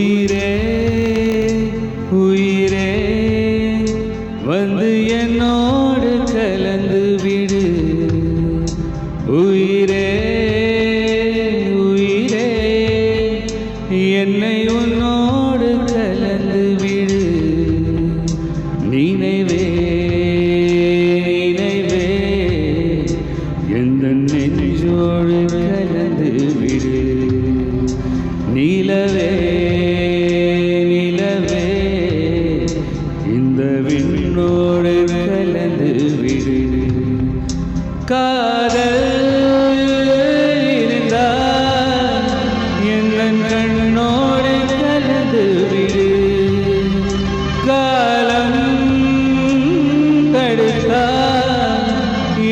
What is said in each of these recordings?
உயிரே உயிரே வந்து என்னோடு கலந்து விடு. உயிரே உயிரே என்னை உன்னோடு கலந்து விடு. நினைவே நினைவே எந்த நெஞ்சோடு கலந்து விடு. நிலவே நிலவே இந்த விண்ணோடு கலந்து விடு. காதல் இருந்தால் எந்த கண்ணோடு கலந்து விடு. காலம் தடுத்தால்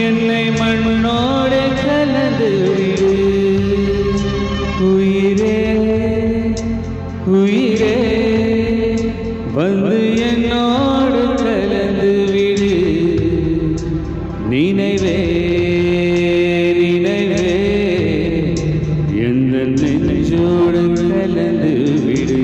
என்னை மண்ணோடு கலந்து விடு. உயிரே உயிரே வந்து என்னோடு கலந்து விடு. நினைவே நினைவே எந்த நெஞ்சோடு கலந்து விடு.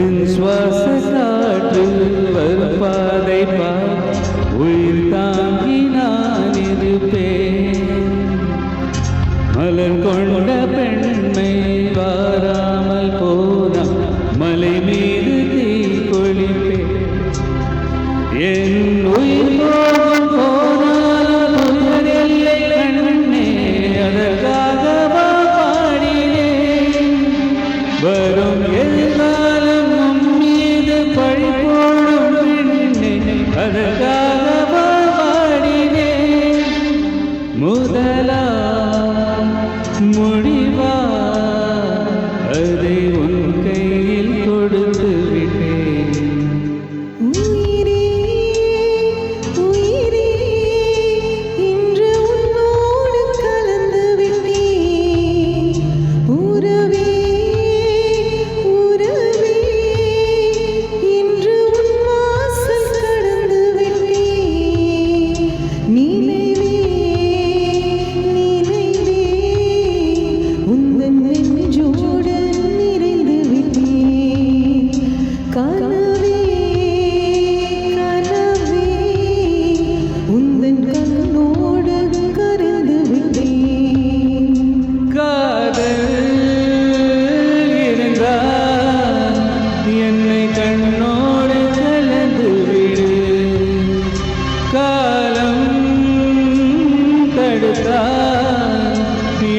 என் சுவாச காற்று வரும் பாதை பார். உயிர் தாங்கி நான் இருப்பேன். மலர் கொண்ட பெண்மை வாராமல் போனால் மலை மீது தீ கொளிப்பேன். என் உயிர் போகும் போனாலும் உயிரில்லை கண்ணே, அதற்காக பாடினேன். வரும் எதிர்காலம் மீது பழி போடும் பெண்ணே, அதற்காக பாடினேன். முதலா முடிவா அதை உன் கையில் கொடுத்து விட்டேன். உயிரே உயிரே இன்று உன்னோடு கலந்து விட்டேன். உறவே உறவே இன்று உன் வாசல் கடந்து விட்டேன். நினைவே நினைவே உந்தன் நெஞ்சோடு நிறைந்து விட்டேன். கனவே கனவே உந்தன் கண்ணோடு கரைந்து விட்டேன். காதல் இருந்தால் என்னை கண்ணோடு கலந்து விடு. காலம் தடுத்தால்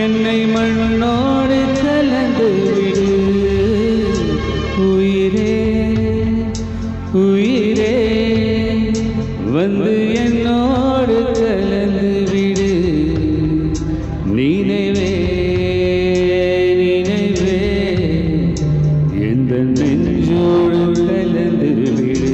என்னை மண்ணோடு கலந்து விடு. உயிரே உயிரே வந்து என்னோடு கலந்து விடு. நினைவே நினைவே எந்த நெஞ்சோடு கலந்து விடு.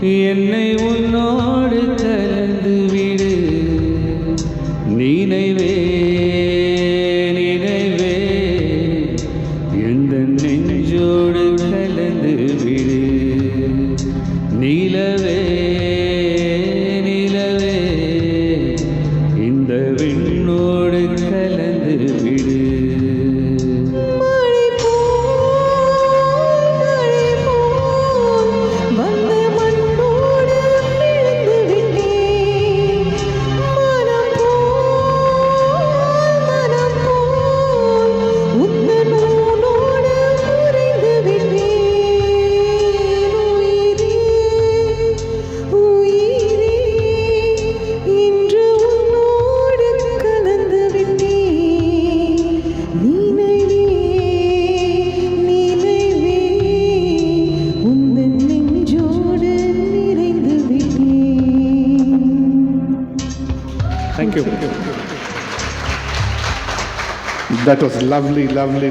என்னை உன்னோடு கலந்து விடு. நினைவே நினைவே எந்த நெஞ்சோடு கலந்து விடு. நிலவே நிலவே இந்த விண்ணோடு கலந்து விடு. மழை போல் வந்து மண்ணோடு விழுந்து விட்டேன். மனம் போல் உந்தன் நூலோடு உறைந்து விட்டேன். உயிரே இன்று உன்னோடு கலந்து விட்டேன். நினைவே நினைவே உந்தன் நெஞ்சோடு நிறைந்து விட்டேன். Thank you. That was lovely, lovely, lovely.